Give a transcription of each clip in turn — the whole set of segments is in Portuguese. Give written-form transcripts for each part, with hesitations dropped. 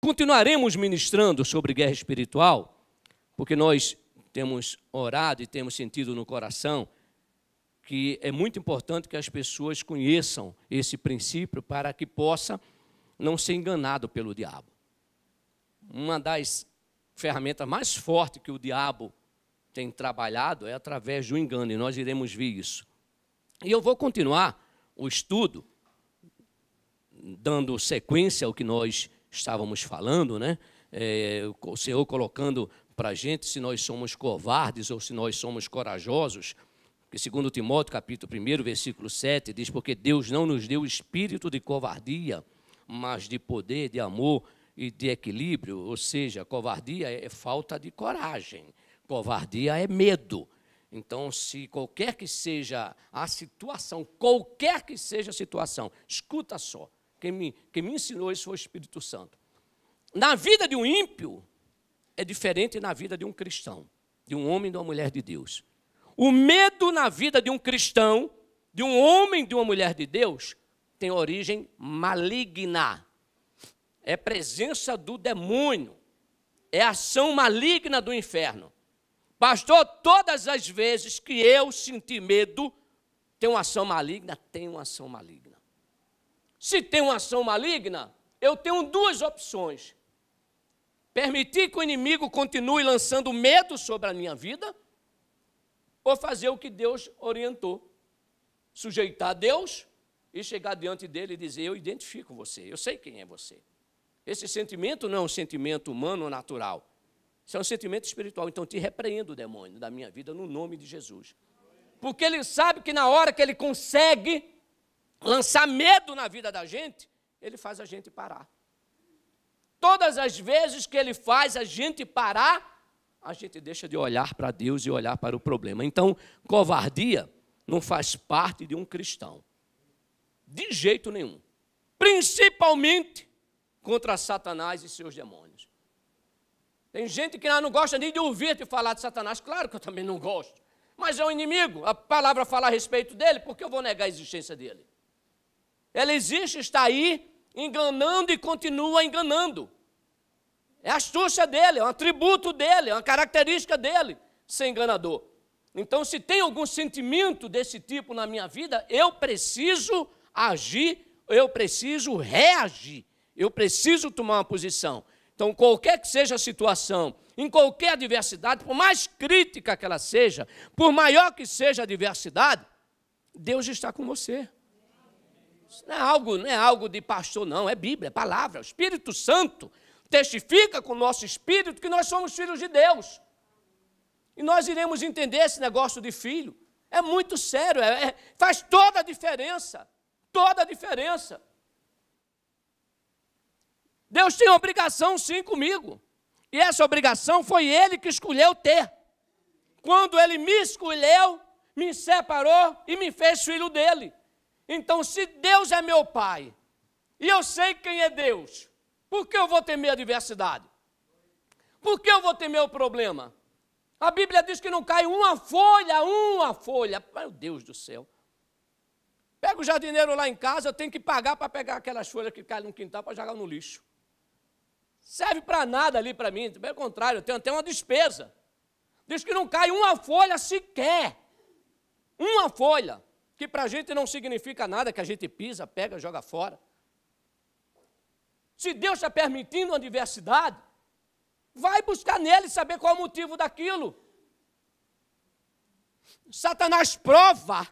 Continuaremos ministrando sobre guerra espiritual, porque nós temos orado e temos sentido no coração que é muito importante que as pessoas conheçam esse princípio para que possa não ser enganado pelo diabo. Uma das ferramentas mais fortes que o diabo tem trabalhado é através do engano, e nós iremos ver isso. E eu vou continuar o estudo, dando sequência ao que nós estávamos falando, né? O Senhor colocando para a gente se nós somos covardes ou se nós somos corajosos. Porque segundo Timóteo, capítulo 1, versículo 7, diz, porque Deus não nos deu espírito de covardia, mas de poder, de amor e de equilíbrio. Ou seja, covardia é falta de coragem, covardia é medo. Então, se qualquer que seja a situação, escuta só, quem me ensinou isso foi o Espírito Santo. Na vida de um ímpio, é diferente na vida de um cristão, de um homem e de uma mulher de Deus. O medo na vida de um cristão, de um homem e de uma mulher de Deus, tem origem maligna. É presença do demônio. É ação maligna do inferno. Pastor, todas as vezes que eu senti medo, tem uma ação maligna? Tem uma ação maligna. Se tem uma ação maligna, eu tenho duas opções. Permitir que o inimigo continue lançando medo sobre a minha vida, ou fazer o que Deus orientou. Sujeitar a Deus e chegar diante dele e dizer, eu identifico você, eu sei quem é você. Esse sentimento não é um sentimento humano ou natural. Isso é um sentimento espiritual. Então, te repreendo, demônio, da minha vida, no nome de Jesus. Porque ele sabe que na hora que ele consegue lançar medo na vida da gente, ele faz a gente parar. Todas as vezes que ele faz a gente parar, a gente deixa de olhar para Deus e olhar para o problema. Então, covardia não faz parte de um cristão. De jeito nenhum. Principalmente contra Satanás e seus demônios. Tem gente que não gosta nem de ouvir-te falar de Satanás. Claro que eu também não gosto. Mas é um inimigo. A palavra fala a respeito dele, por que eu vou negar a existência dele? Ele existe, está aí, enganando e continua enganando. É a astúcia dele, é um atributo dele, é uma característica dele, ser enganador. Então, se tem algum sentimento desse tipo na minha vida, eu preciso agir, eu preciso reagir, eu preciso tomar uma posição. Então, qualquer que seja a situação, em qualquer adversidade, por mais crítica que ela seja, por maior que seja a adversidade, Deus está com você. Isso não é algo de pastor, não, é Bíblia, é palavra. O Espírito Santo testifica com o nosso espírito que nós somos filhos de Deus. E nós iremos entender esse negócio de filho. É muito sério, faz toda a diferença. Toda a diferença. Deus tem obrigação, sim, comigo. E essa obrigação foi Ele que escolheu ter. Quando Ele me escolheu, me separou e me fez filho dEle. Então, se Deus é meu Pai, e eu sei quem é Deus, por que eu vou temer a adversidade? Por que eu vou temer o problema? A Bíblia diz que não cai uma folha. Meu Deus do céu. Pega o jardineiro lá em casa, eu tenho que pagar para pegar aquelas folhas que caem no quintal para jogar no lixo. Serve para nada ali para mim, pelo contrário, eu tenho até uma despesa. Diz que não cai uma folha sequer. Uma folha, que para a gente não significa nada, que a gente pisa, pega, joga fora. Se Deus está permitindo uma adversidade, vai buscar nele saber qual é o motivo daquilo. Satanás prova,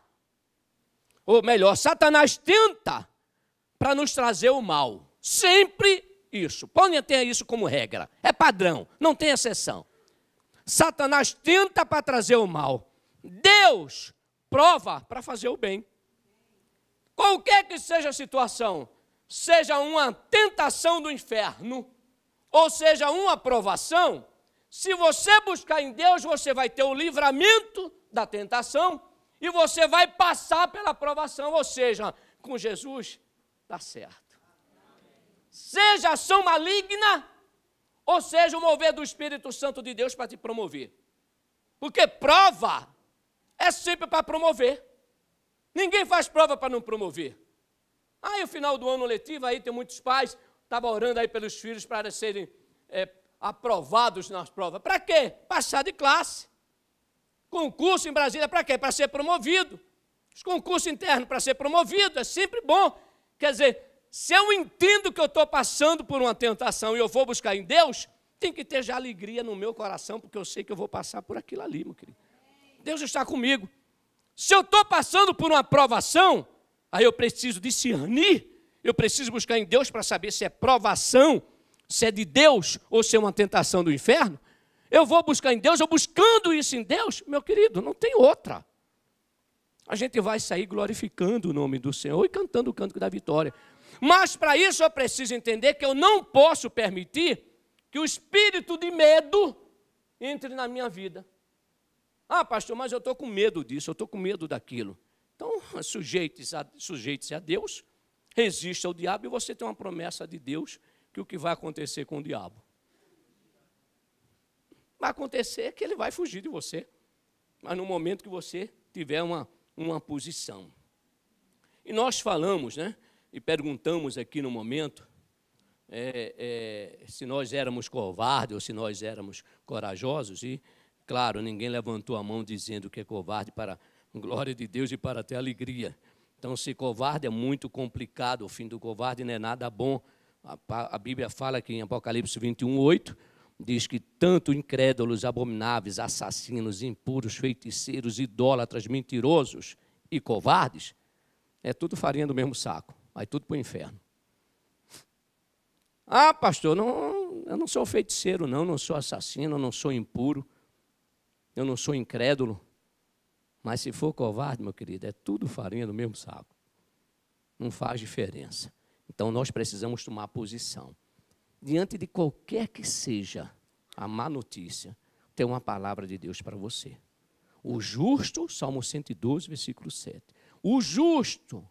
ou melhor, Satanás tenta para nos trazer o mal. Sempre isso. Podem ter isso como regra. É padrão, não tem exceção. Satanás tenta para trazer o mal. Deus prova para fazer o bem. Qualquer que seja a situação, seja uma tentação do inferno, ou seja uma provação, se você buscar em Deus, você vai ter o livramento da tentação e você vai passar pela provação, ou seja, com Jesus, dá certo. Seja ação maligna, ou seja o mover do Espírito Santo de Deus para te promover. Porque prova é sempre para promover. Ninguém faz prova para não promover. Aí, no final do ano letivo, aí tem muitos pais, estava orando aí pelos filhos para serem aprovados nas provas. Para quê? Passar de classe. Concurso em Brasília, para quê? Para ser promovido. Os concursos internos para ser promovido, é sempre bom. Quer dizer, se eu entendo que eu estou passando por uma tentação e eu vou buscar em Deus, tem que ter já alegria no meu coração, porque eu sei que eu vou passar por aquilo ali, meu querido. Deus está comigo. Se eu estou passando por uma provação, aí eu preciso discernir, eu preciso buscar em Deus para saber se é provação, se é de Deus ou se é uma tentação do inferno. Eu vou buscar em Deus, eu buscando isso em Deus, meu querido, não tem outra. A gente vai sair glorificando o nome do Senhor e cantando o cântico da vitória. Mas para isso eu preciso entender que eu não posso permitir que o espírito de medo entre na minha vida. Ah, pastor, mas eu estou com medo disso, eu estou com medo daquilo. Então, sujeite-se a Deus, resista ao diabo e você tem uma promessa de Deus que o que vai acontecer com o diabo? Vai acontecer que ele vai fugir de você. Mas no momento que você tiver uma posição. E nós falamos, né? E perguntamos aqui no momento, se nós éramos covardes ou se nós éramos corajosos. E, claro, ninguém levantou a mão dizendo que é covarde para a glória de Deus e para ter alegria. Então, ser covarde é muito complicado. O fim do covarde não é nada bom. A Bíblia fala que em Apocalipse 21:8, diz que tanto incrédulos, abomináveis, assassinos, impuros, feiticeiros, idólatras, mentirosos e covardes, é tudo farinha do mesmo saco, vai tudo para o inferno. Ah, pastor, eu não sou feiticeiro, não sou assassino, não sou impuro, eu não sou incrédulo. Mas se for covarde, meu querido, é tudo farinha do mesmo saco. Não faz diferença. Então nós precisamos tomar posição. Diante de qualquer que seja a má notícia, tem uma palavra de Deus para você. O justo, Salmo 112, versículo 7. O justo,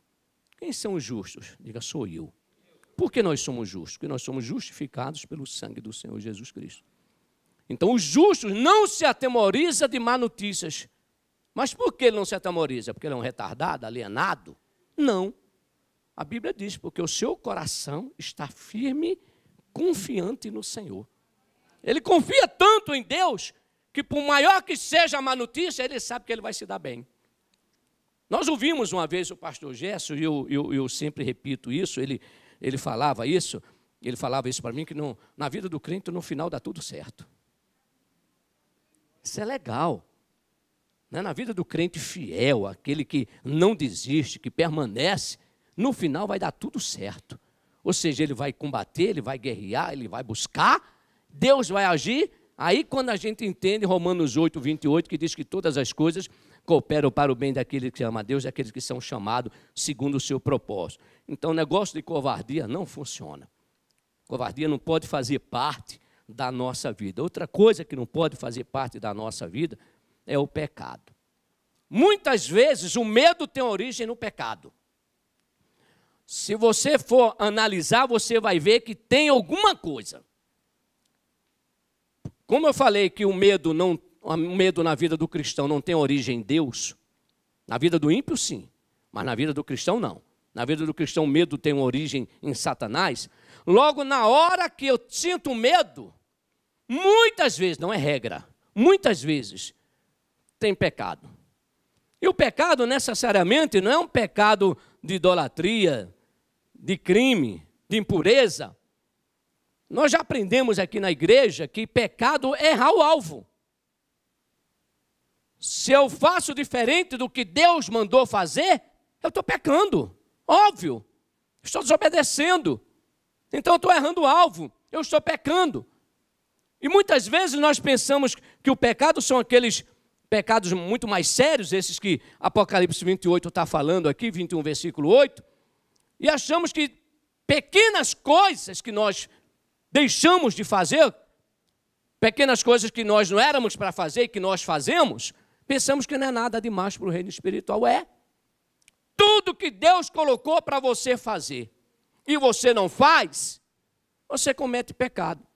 quem são os justos? Diga, sou eu. Por que nós somos justos? Porque nós somos justificados pelo sangue do Senhor Jesus Cristo. Então, os justos não se atemoriza de má notícias. Mas por que ele não se atemoriza? Porque ele é um retardado, alienado? Não. A Bíblia diz, porque o seu coração está firme, confiante no Senhor. Ele confia tanto em Deus, que por maior que seja a má notícia, ele sabe que ele vai se dar bem. Nós ouvimos uma vez o pastor Gerson, e eu sempre repito isso, ele falava isso para mim, que na vida do crente, no final dá tudo certo. Isso é legal. Né? Na vida do crente fiel, aquele que não desiste, que permanece, no final vai dar tudo certo. Ou seja, ele vai combater, ele vai guerrear, ele vai buscar, Deus vai agir. Aí quando a gente entende Romanos 8, 28, que diz que todas as coisas cooperam para o bem daqueles que amam a Deus, daqueles que são chamados segundo o seu propósito. Então o negócio de covardia não funciona. Covardia não pode fazer parte da nossa vida. Outra coisa que não pode fazer parte da nossa vida é o pecado. Muitas vezes o medo tem origem no pecado. Se você for analisar, você vai ver que tem alguma coisa. Como eu falei que o medo na vida do cristão não tem origem em Deus, na vida do ímpio sim, mas na vida do cristão não. Na vida do cristão o medo tem uma origem em Satanás. Logo na hora que eu sinto medo, muitas vezes, não é regra, muitas vezes tem pecado. E o pecado necessariamente não é um pecado de idolatria, de crime, de impureza. Nós já aprendemos aqui na igreja que pecado é errar o alvo. Se eu faço diferente do que Deus mandou fazer, eu estou pecando, óbvio. Estou desobedecendo. Então eu estou errando o alvo, eu estou pecando. E muitas vezes nós pensamos que o pecado são aqueles pecados muito mais sérios, esses que Apocalipse 28 está falando aqui, 21, versículo 8, e achamos que pequenas coisas que nós deixamos de fazer, pequenas coisas que nós não éramos para fazer e que nós fazemos, pensamos que não é nada demais para o reino espiritual. É. Tudo que Deus colocou para você fazer e você não faz, você comete pecado.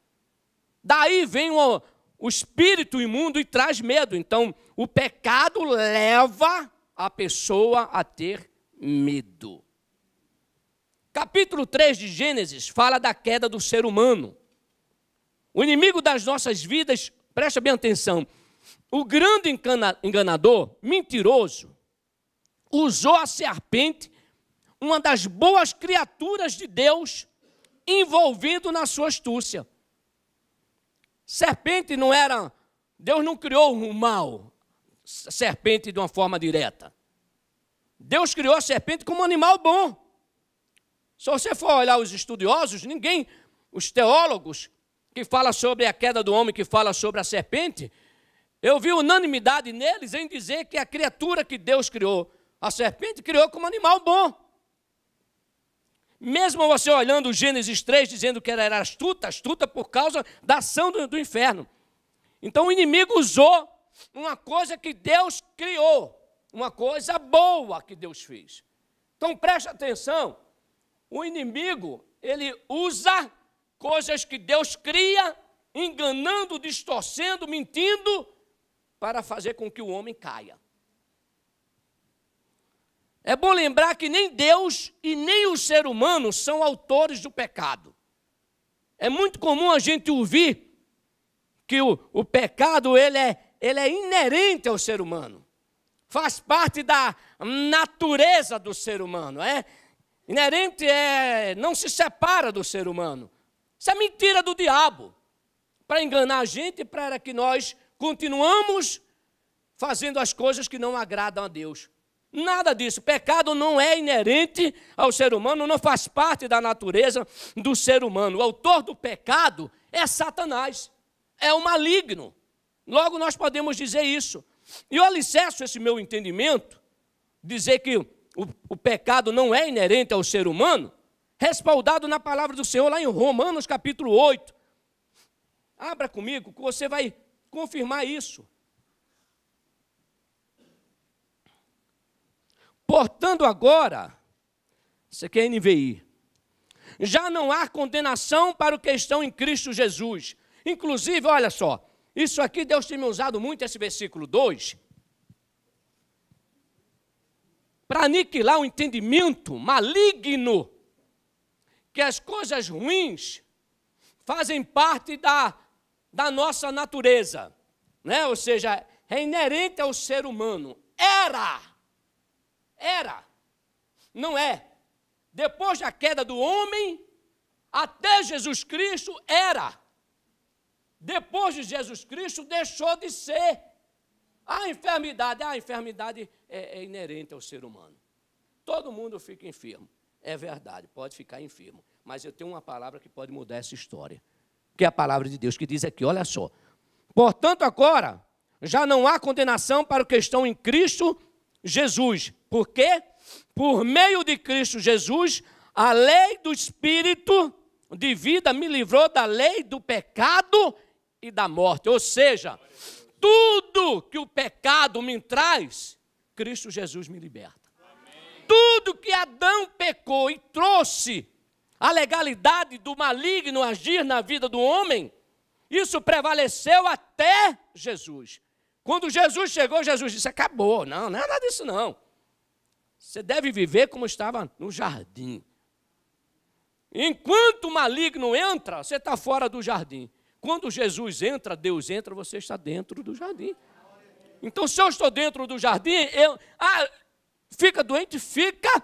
Daí vem o espírito imundo e traz medo. Então, o pecado leva a pessoa a ter medo. Capítulo 3 de Gênesis fala da queda do ser humano. O inimigo das nossas vidas, presta bem atenção, o grande enganador, mentiroso, usou a serpente, uma das boas criaturas de Deus, envolvido na sua astúcia. Serpente não era, Deus não criou o mal, serpente de uma forma direta. Deus criou a serpente como um animal bom. Se você for olhar os estudiosos, os teólogos que falam sobre a queda do homem, que falam sobre a serpente, eu vi unanimidade neles em dizer que a criatura que Deus criou, a serpente, criou como animal bom. Mesmo você olhando o Gênesis 3, dizendo que ela era astuta por causa da ação do inferno. Então o inimigo usou uma coisa que Deus criou, uma coisa boa que Deus fez. Então preste atenção, o inimigo, ele usa coisas que Deus cria, enganando, distorcendo, mentindo, para fazer com que o homem caia. É bom lembrar que nem Deus e nem o ser humano são autores do pecado. É muito comum a gente ouvir que o pecado ele é inerente ao ser humano. Faz parte da natureza do ser humano. Inerente não se separa do ser humano. Isso é mentira do diabo. Para enganar a gente, para que nós continuamos fazendo as coisas que não agradam a Deus. Nada disso. Pecado não é inerente ao ser humano, não faz parte da natureza do ser humano. O autor do pecado é Satanás, é o maligno. Logo nós podemos dizer isso. E eu alicerço esse meu entendimento, dizer que o pecado não é inerente ao ser humano, respaldado na palavra do Senhor, lá em Romanos capítulo 8. Abra comigo, que você vai confirmar isso. Portanto, agora, isso aqui é NVI, já não há condenação para os que estão em Cristo Jesus. Inclusive, olha só, isso aqui Deus tem me usado muito, esse versículo 2, para aniquilar o entendimento maligno, que as coisas ruins fazem parte da nossa natureza, né? Ou seja, é inerente ao ser humano. Era, não é. Depois da queda do homem, até Jesus Cristo era. Depois de Jesus Cristo, deixou de ser. A enfermidade é inerente ao ser humano. Todo mundo fica enfermo. É verdade, pode ficar enfermo. Mas eu tenho uma palavra que pode mudar essa história. Que é a palavra de Deus, que diz aqui, olha só. Portanto, agora, já não há condenação para os que estão em Cristo Jesus. Por quê? Por meio de Cristo Jesus, a lei do Espírito de vida me livrou da lei do pecado e da morte. Ou seja, tudo que o pecado me traz, Cristo Jesus me liberta. Tudo que Adão pecou e trouxe a legalidade do maligno agir na vida do homem, isso prevaleceu até Jesus. Quando Jesus chegou, Jesus disse, acabou, não é nada disso não. Você deve viver como estava no jardim. Enquanto o maligno entra, você está fora do jardim. Quando Jesus entra, Deus entra, você está dentro do jardim. Então, se eu estou dentro do jardim, fica doente? Fica.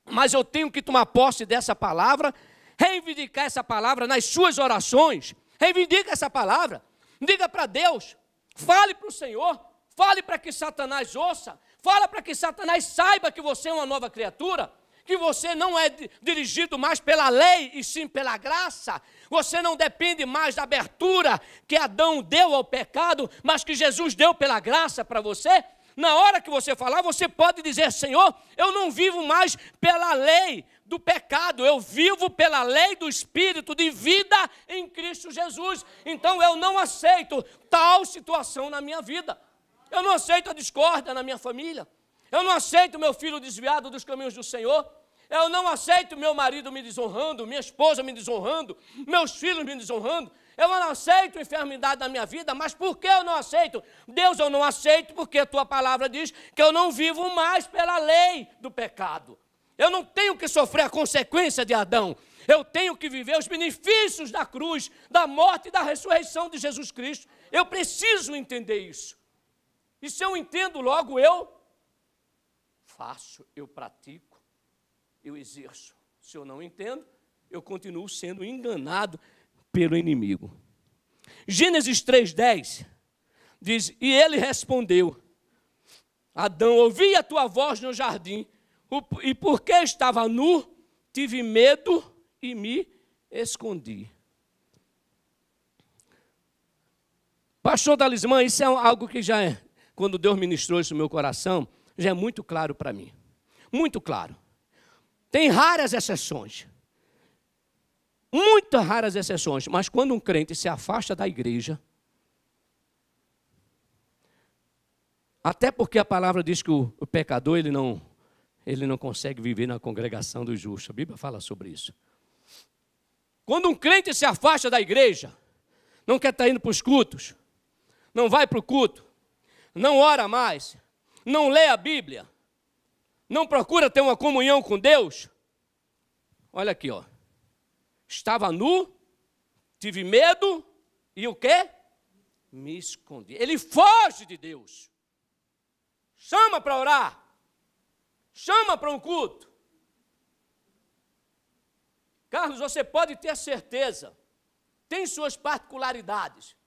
Mas eu tenho que tomar posse dessa palavra, reivindicar essa palavra nas suas orações. Reivindica essa palavra. Diga para Deus. Fale para o Senhor. Fale para que Satanás ouça. Fala para que Satanás saiba que você é uma nova criatura, que você não é dirigido mais pela lei e sim pela graça. Você não depende mais da abertura que Adão deu ao pecado, mas que Jesus deu pela graça para você. Na hora que você falar, você pode dizer, Senhor, eu não vivo mais pela lei do pecado, eu vivo pela lei do Espírito de vida em Cristo Jesus. Então eu não aceito tal situação na minha vida. Eu não aceito a discórdia na minha família. Eu não aceito meu filho desviado dos caminhos do Senhor. Eu não aceito meu marido me desonrando, minha esposa me desonrando, meus filhos me desonrando. Eu não aceito enfermidade na minha vida, mas por que eu não aceito? Deus, eu não aceito porque a tua palavra diz que eu não vivo mais pela lei do pecado. Eu não tenho que sofrer a consequência de Adão. Eu tenho que viver os benefícios da cruz, da morte e da ressurreição de Jesus Cristo. Eu preciso entender isso. E se eu entendo, logo eu faço, eu pratico, eu exerço. Se eu não entendo, eu continuo sendo enganado pelo inimigo. Gênesis 3:10 diz, e ele respondeu, Adão, ouvi a tua voz no jardim, e porque estava nu, tive medo e me escondi. Pastor Talismã, isso é algo que já é, quando Deus ministrou isso no meu coração, já é muito claro para mim. Muito claro. Tem raras exceções. Muitas raras exceções, mas quando um crente se afasta da igreja, até porque a palavra diz que o pecador ele não consegue viver na congregação dos justos. A Bíblia fala sobre isso. Quando um crente se afasta da igreja, não quer estar indo para os cultos, não vai para o culto, não ora mais, não lê a Bíblia, não procura ter uma comunhão com Deus, olha aqui, ó. Estava nu, tive medo e o quê? Me escondi. Ele foge de Deus. Chama para orar. Chama para um culto. Carlos, você pode ter certeza. Tem suas particularidades.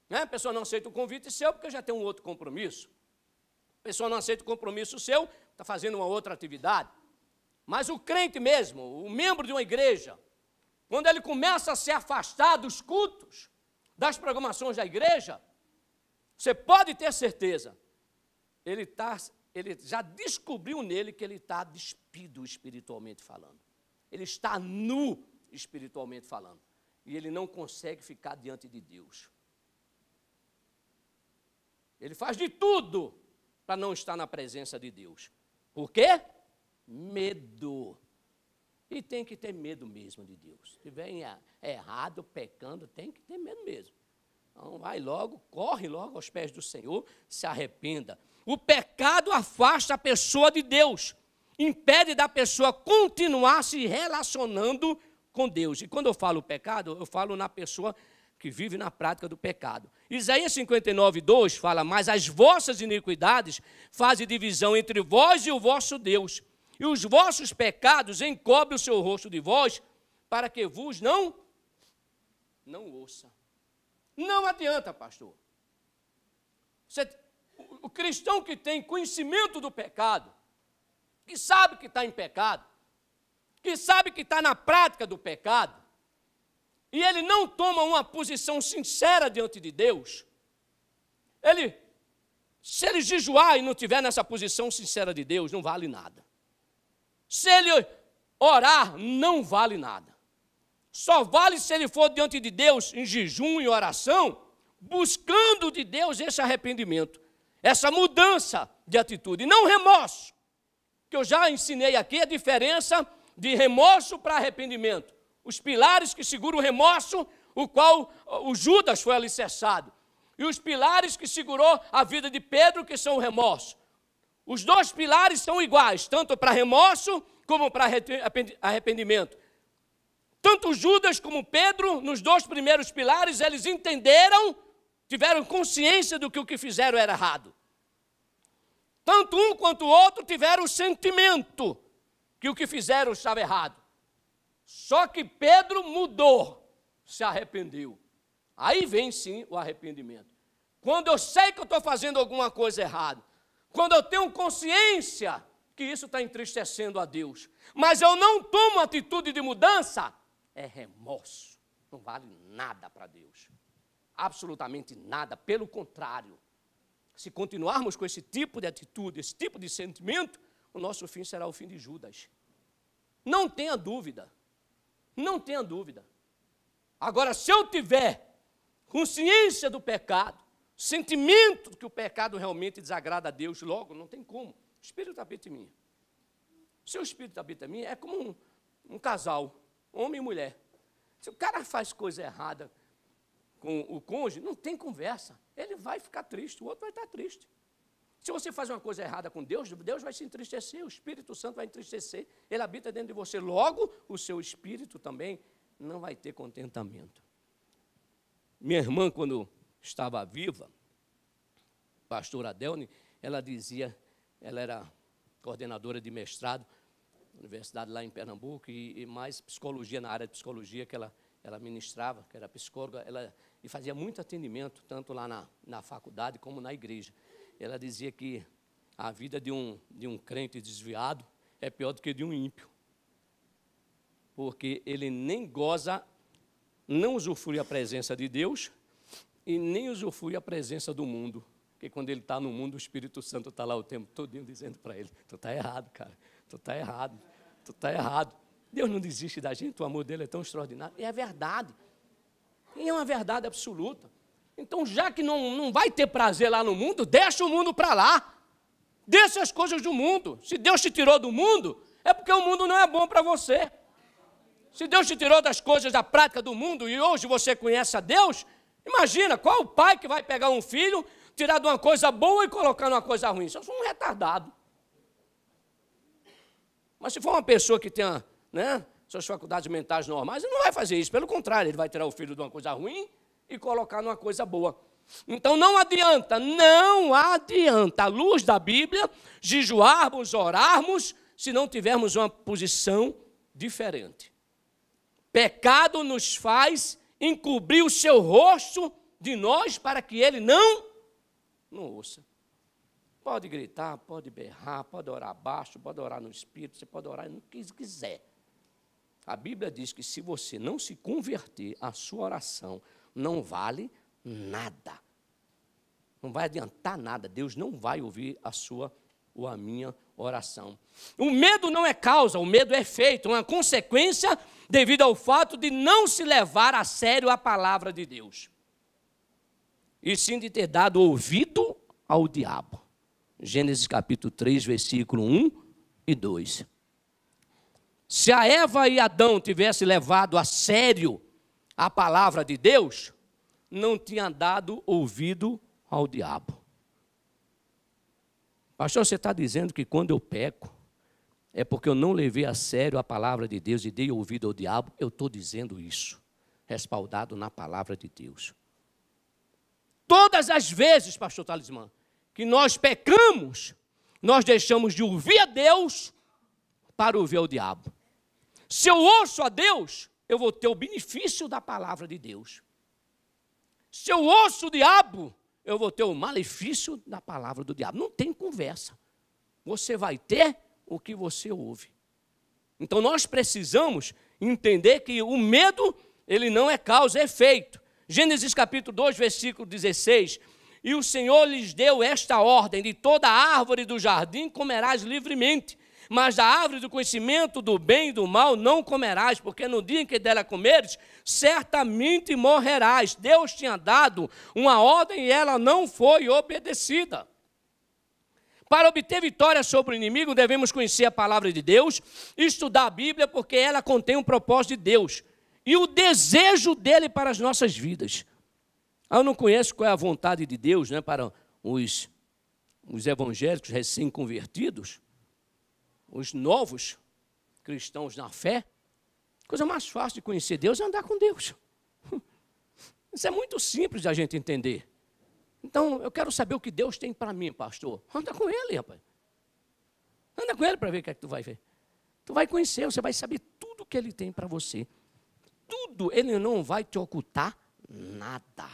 Né? A pessoa não aceita o convite seu porque já tem um outro compromisso. A pessoa não aceita o compromisso seu, está fazendo uma outra atividade. Mas o crente mesmo, o membro de uma igreja, quando ele começa a se afastar dos cultos, das programações da igreja, você pode ter certeza, ele já descobriu nele que ele está despido espiritualmente falando. Ele está nu espiritualmente falando. E ele não consegue ficar diante de Deus. Ele faz de tudo para não estar na presença de Deus. Por quê? Medo. E tem que ter medo mesmo de Deus. Se estiver errado, pecando, tem que ter medo mesmo. Então vai logo, corre logo aos pés do Senhor, se arrependa. O pecado afasta a pessoa de Deus, impede da pessoa continuar se relacionando com Deus. E quando eu falo pecado, eu falo na pessoa que vive na prática do pecado. Isaías 59:2 fala, mas as vossas iniquidades fazem divisão entre vós e o vosso Deus, e os vossos pecados encobrem o seu rosto de vós, para que vos não ouça. Não adianta, pastor. O cristão que tem conhecimento do pecado, que sabe que está em pecado, que sabe que está na prática do pecado, e ele não toma uma posição sincera diante de Deus, se ele jejuar e não estiver nessa posição sincera de Deus, não vale nada. Se ele orar, não vale nada. Só vale se ele for diante de Deus em jejum e oração, buscando de Deus esse arrependimento, essa mudança de atitude, e não remorso, que eu já ensinei aqui a diferença de remorso para arrependimento. Os pilares que seguram o remorso, o qual o Judas foi alicerçado, e os pilares que segurou a vida de Pedro, que são o remorso. Os dois pilares são iguais, tanto para remorso como para arrependimento. Tanto Judas como Pedro, nos dois primeiros pilares, eles entenderam, tiveram consciência do que o que fizeram era errado. Tanto um quanto o outro tiveram o sentimento que o que fizeram estava errado. Só que Pedro mudou, se arrependeu. Aí vem sim o arrependimento. Quando eu sei que eu estou fazendo alguma coisa errada, quando eu tenho consciência que isso está entristecendo a Deus, mas eu não tomo atitude de mudança, é remorso. Não vale nada para Deus. Absolutamente nada. Pelo contrário, se continuarmos com esse tipo de atitude, esse tipo de sentimento, o nosso fim será o fim de Judas. Não tenha dúvida. Não tenha dúvida. Agora, se eu tiver consciência do pecado, sentimento de que o pecado realmente desagrada a Deus, logo, não tem como. O Espírito habita em mim. Se o Espírito habita em mim, é como um casal, homem e mulher. Se o cara faz coisa errada com o cônjuge, não tem conversa. Ele vai ficar triste, o outro vai estar triste. Se você faz uma coisa errada com Deus, Deus vai se entristecer, o Espírito Santo vai entristecer, ele habita dentro de você. Logo, o seu espírito também não vai ter contentamento. Minha irmã, quando estava viva, pastora Adelne, ela dizia, ela era coordenadora de mestrado, universidade lá em Pernambuco, e mais psicologia, na área de psicologia que ela ministrava, que era psicóloga, e fazia muito atendimento, tanto lá na faculdade como na igreja. Ela dizia que a vida de um crente desviado é pior do que de um ímpio, porque ele nem goza, não usufrui a presença de Deus e nem usufrui a presença do mundo, porque quando ele está no mundo, o Espírito Santo está lá o tempo todo dizendo para ele, tu está errado, cara, tu está errado, tu está errado. Deus não desiste da gente, o amor dele é tão extraordinário, e é verdade, e é uma verdade absoluta. Então, já que não vai ter prazer lá no mundo, deixa o mundo para lá. Deixa as coisas do mundo. Se Deus te tirou do mundo, é porque o mundo não é bom para você. Se Deus te tirou das coisas da prática do mundo e hoje você conhece a Deus, imagina, qual o pai que vai pegar um filho, tirar de uma coisa boa e colocar numa coisa ruim? Isso é um retardado. Mas se for uma pessoa que tenha, suas faculdades mentais normais, ele não vai fazer isso. Pelo contrário, ele vai tirar o filho de uma coisa ruim e colocar numa coisa boa. Então não adianta, à luz da Bíblia, jejuarmos, orarmos, se não tivermos uma posição diferente. Pecado nos faz encobrir o seu rosto de nós para que ele não ouça. Pode gritar, pode berrar, pode orar baixo, pode orar no Espírito, você pode orar no que quiser. A Bíblia diz que se você não se converter, a sua oração não vale nada. Não vai adiantar nada. Deus não vai ouvir a sua ou a minha oração. O medo não é causa, o medo é efeito, uma consequência devido ao fato de não se levar a sério a palavra de Deus. E sim de ter dado ouvido ao diabo. Gênesis capítulo 3, versículo 1 e 2. Se a Eva e Adão tivessem levado a sério a palavra de Deus, não tinha dado ouvido ao diabo. Pastor, você está dizendo que quando eu peco, é porque eu não levei a sério a palavra de Deus e dei ouvido ao diabo? Eu estou dizendo isso, respaldado na palavra de Deus. Todas as vezes, pastor Talismã, que nós pecamos, nós deixamos de ouvir a Deus para ouvir ao diabo. Se eu ouço a Deus, eu vou ter o benefício da palavra de Deus. Se eu ouço o diabo, eu vou ter o malefício da palavra do diabo. Não tem conversa. Você vai ter o que você ouve. Então nós precisamos entender que o medo, ele não é causa, é efeito. Gênesis capítulo 2, versículo 16. E o Senhor lhes deu esta ordem: de toda árvore do jardim comerás livremente, mas da árvore do conhecimento do bem e do mal não comerás, porque no dia em que dela comeres, certamente morrerás. Deus tinha dado uma ordem e ela não foi obedecida. Para obter vitória sobre o inimigo, devemos conhecer a palavra de Deus, estudar a Bíblia, porque ela contém um propósito de Deus e o desejo dele para as nossas vidas. Eu não conheço qual é a vontade de Deus, para os evangélicos recém-convertidos, os novos cristãos na fé. A coisa mais fácil de conhecer Deus é andar com Deus. Isso é muito simples de a gente entender. Então, eu quero saber o que Deus tem para mim, pastor. Anda com Ele, rapaz. Anda com Ele para ver o que é que tu vai ver. Tu vai conhecer, você vai saber tudo o que Ele tem para você. Tudo, Ele não vai te ocultar nada.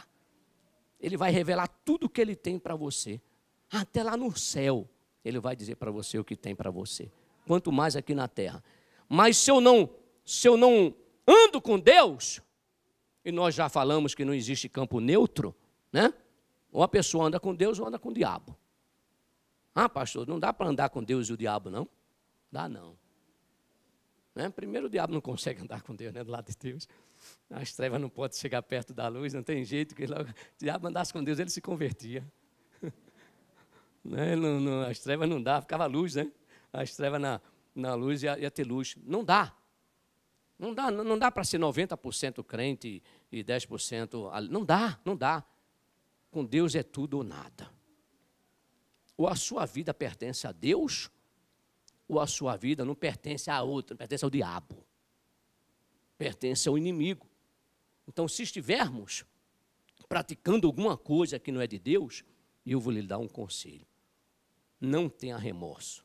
Ele vai revelar tudo o que Ele tem para você. Até lá no céu, Ele vai dizer para você o que tem para você. Quanto mais aqui na terra. Mas se eu não ando com Deus, e nós já falamos que não existe campo neutro, ou a pessoa anda com Deus ou anda com o diabo. Ah, pastor, não dá para andar com Deus e o diabo, não? Dá não. Primeiro o diabo não consegue andar com Deus, do lado de Deus. As trevas não podem chegar perto da luz, não tem jeito, que logo, o diabo andasse com Deus, ele se convertia. As trevas não dá, ficava luz, As trevas na luz ia ter luz. Não dá. Não dá para ser 90% crente e 10%. Não dá. Com Deus é tudo ou nada. Ou a sua vida pertence a Deus, ou a sua vida não pertence a outro, pertence ao diabo, pertence ao inimigo. Então, se estivermos praticando alguma coisa que não é de Deus, eu vou lhe dar um conselho. Não tenha remorso,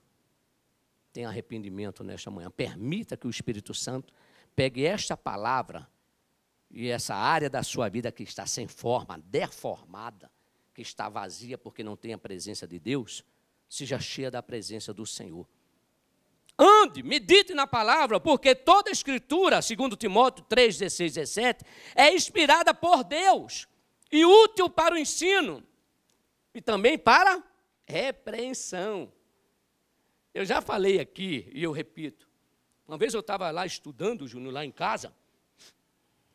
tenha arrependimento nesta manhã. Permita que o Espírito Santo pegue esta palavra e essa área da sua vida que está sem forma, deformada, que está vazia porque não tem a presença de Deus, seja cheia da presença do Senhor. Ande, medite na palavra, porque toda a Escritura, segundo Timóteo 3, 16, 17, é inspirada por Deus e útil para o ensino e também para repreensão. Eu já falei aqui e eu repito. Uma vez eu estava lá estudando, Júnior, lá em casa.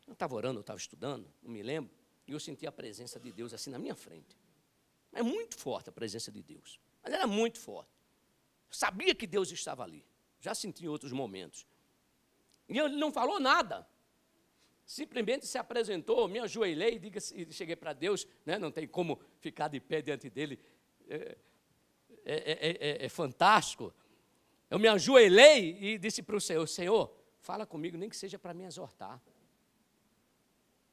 Eu estava orando, eu estava estudando, não me lembro. E eu senti a presença de Deus assim na minha frente. É muito forte a presença de Deus. Mas era muito forte. Eu sabia que Deus estava ali. Já senti em outros momentos. E ele não falou nada. Simplesmente se apresentou, me ajoelhei e cheguei para Deus. Né? Não tem como ficar de pé diante dele. É fantástico. Eu me ajoelhei e disse para o Senhor, Senhor, fala comigo, nem que seja para me exortar.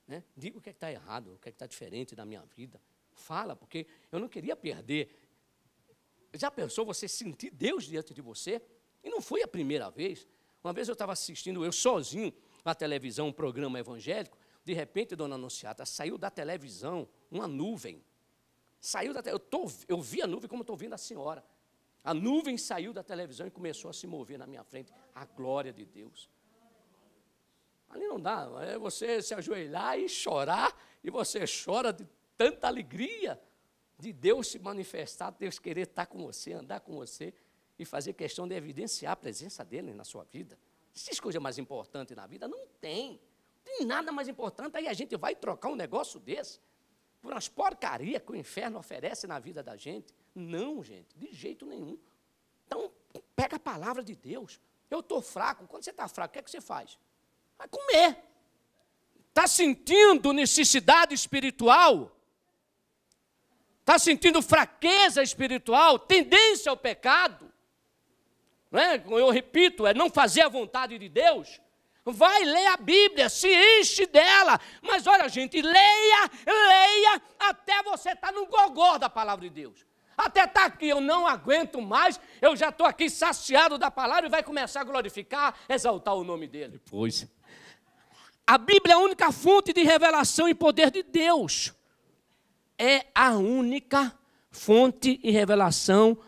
Né? Diga o que está errado, o que está diferente da minha vida. Fala, porque eu não queria perder. Já pensou você sentir Deus diante de você? E não foi a primeira vez. Uma vez eu estava assistindo, eu sozinho, na televisão, um programa evangélico. De repente, dona Anunciata, saiu da televisão uma nuvem. Saiu da eu vi a nuvem como estou vendo a senhora. A nuvem saiu da televisão e começou a se mover na minha frente. A glória de Deus. Ali não dá, é você se ajoelhar e chorar, e você chora de tanta alegria de Deus se manifestar, Deus querer estar com você, andar com você, e fazer questão de evidenciar a presença dele na sua vida. Existe coisa mais importante na vida? Não tem. Não tem nada mais importante, aí a gente vai trocar um negócio desse por umas porcarias que o inferno oferece na vida da gente. Não, gente, de jeito nenhum. Então, pega a palavra de Deus. Eu estou fraco. Quando você está fraco, o que você faz? Vai comer. Está sentindo necessidade espiritual? Está sentindo fraqueza espiritual? Tendência ao pecado? Né? Eu repito, é não fazer a vontade de Deus. Vai ler a Bíblia, se enche dela. Mas olha, gente, leia até você estar no gogó da palavra de Deus. Até estar aqui, eu não aguento mais, eu já estou aqui saciado da palavra e vai começar a glorificar, exaltar o nome dele. Pois. A Bíblia é a única fonte de revelação e poder de Deus. É a única fonte e revelação,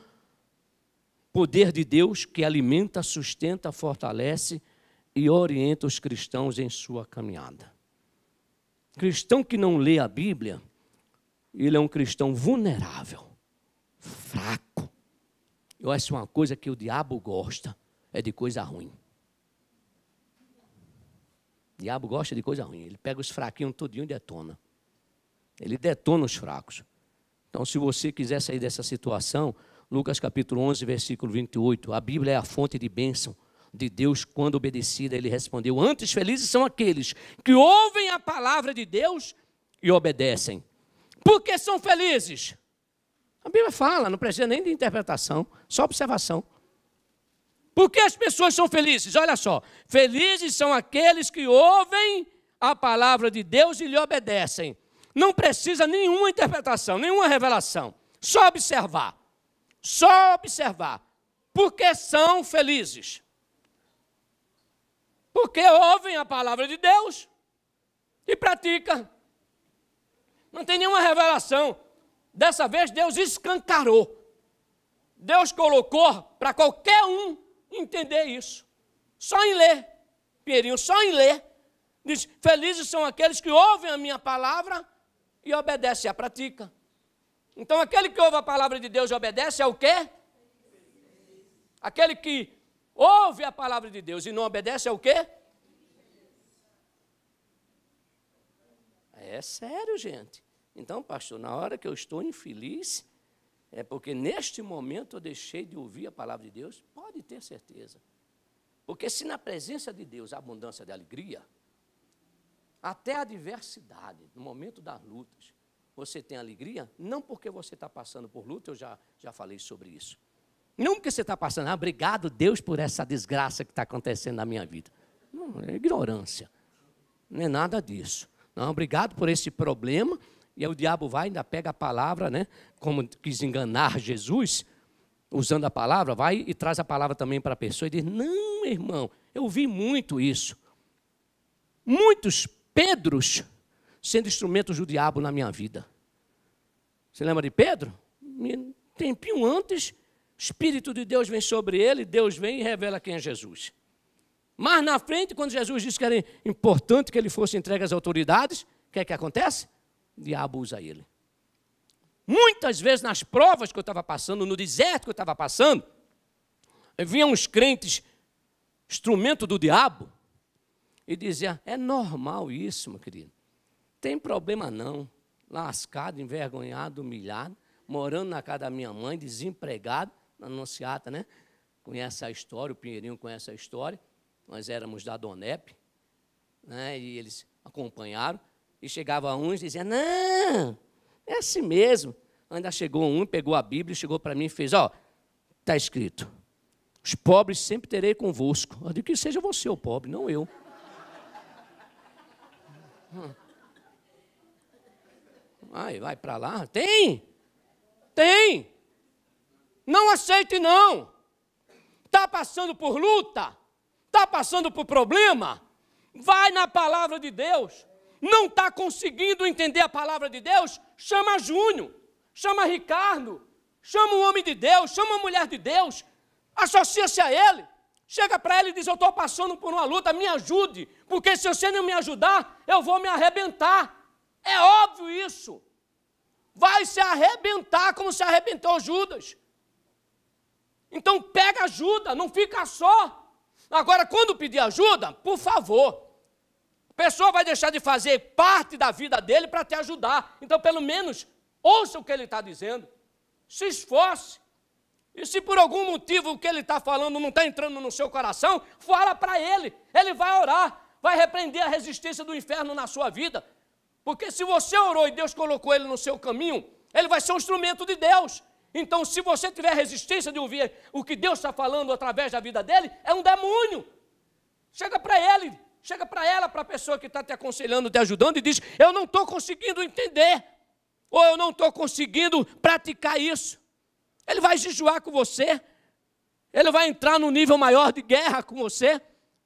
poder de Deus que alimenta, sustenta, fortalece e orienta os cristãos em sua caminhada. Cristão que não lê a Bíblia, ele é um cristão vulnerável, fraco. Eu acho uma coisa que o diabo gosta, é de coisa ruim. O diabo gosta de coisa ruim, ele pega os fraquinhos todinho e detona. Ele detona os fracos. Então, se você quiser sair dessa situação, Lucas capítulo 11, versículo 28, a Bíblia é a fonte de bênção de Deus quando obedecida. Ele respondeu, antes felizes são aqueles que ouvem a palavra de Deus e obedecem. Por que são felizes? A Bíblia fala, não precisa nem de interpretação, só observação. Por que as pessoas são felizes? Olha só, felizes são aqueles que ouvem a palavra de Deus e lhe obedecem. Não precisa nenhuma interpretação, nenhuma revelação, só observar. Só observar. Por que são felizes? Porque ouvem a palavra de Deus e praticam. Não tem nenhuma revelação. Dessa vez Deus escancarou. Deus colocou para qualquer um entender isso. Só em ler. Pinheirinho, só em ler. Diz, felizes são aqueles que ouvem a minha palavra e obedecem e a praticam. Então, aquele que ouve a palavra de Deus e obedece é o quê? Aquele que ouve a palavra de Deus e não obedece é o quê? É sério, gente. Então, pastor, na hora que eu estou infeliz, é porque neste momento eu deixei de ouvir a palavra de Deus? Pode ter certeza. Porque se na presença de Deus há abundância de alegria, até a adversidade, no momento das lutas, você tem alegria, não porque você está passando por luta, eu já falei sobre isso. Não porque você está passando, obrigado Deus por essa desgraça que está acontecendo na minha vida. Não, é ignorância. Não é nada disso. Não, obrigado por esse problema. E aí o diabo vai, ainda pega a palavra, né? Como quis enganar Jesus, usando a palavra, vai e traz a palavra também para a pessoa e diz, não, irmão, eu vi muito isso. Muitos Pedros sendo instrumentos do diabo na minha vida. Você lembra de Pedro? Um tempinho antes, o Espírito de Deus vem sobre ele, Deus vem e revela quem é Jesus. Mas na frente, quando Jesus disse que era importante que ele fosse entregue às autoridades, o que é que acontece? O diabo usa ele. Muitas vezes nas provas que eu estava passando, no deserto que eu estava passando, vinham uns crentes, instrumento do diabo, e diziam, é normal isso, meu querido. Tem problema não. Lascado, envergonhado, humilhado, morando na casa da minha mãe, desempregado, na Anunciata, né? Conhece a história, o Pinheirinho conhece a história. Nós éramos da Donep, né? E eles acompanharam. E chegava uns e dizia, não, é assim mesmo. Ainda chegou um, pegou a Bíblia, chegou para mim e fez, ó, está escrito, os pobres sempre terei convosco. Eu digo que seja você o pobre, não eu. Vai para lá. Tem. Não aceite não. Está passando por luta, está passando por problema, vai na palavra de Deus. Não está conseguindo entender a palavra de Deus, chama Júnior, chama Ricardo, chama um homem de Deus, chama uma mulher de Deus, associa-se a ele, chega para ele e diz, eu estou passando por uma luta, me ajude, porque se você não me ajudar, eu vou me arrebentar. É óbvio isso. Vai se arrebentar como se arrebentou Judas. Então pega ajuda, não fica só. Agora, quando pedir ajuda, por favor, a pessoa vai deixar de fazer parte da vida dele para te ajudar. Então, pelo menos, ouça o que ele está dizendo. Se esforce. E se por algum motivo o que ele está falando não está entrando no seu coração, fala para ele. Ele vai orar, vai repreender a resistência do inferno na sua vida. Porque se você orou e Deus colocou ele no seu caminho, ele vai ser um instrumento de Deus. Então, se você tiver resistência de ouvir o que Deus está falando através da vida dele, é um demônio. Chega para ele, chega para ela, para a pessoa que está te aconselhando, te ajudando, e diz, eu não estou conseguindo entender, ou eu não estou conseguindo praticar isso. Ele vai jejuar com você, ele vai entrar num nível maior de guerra com você,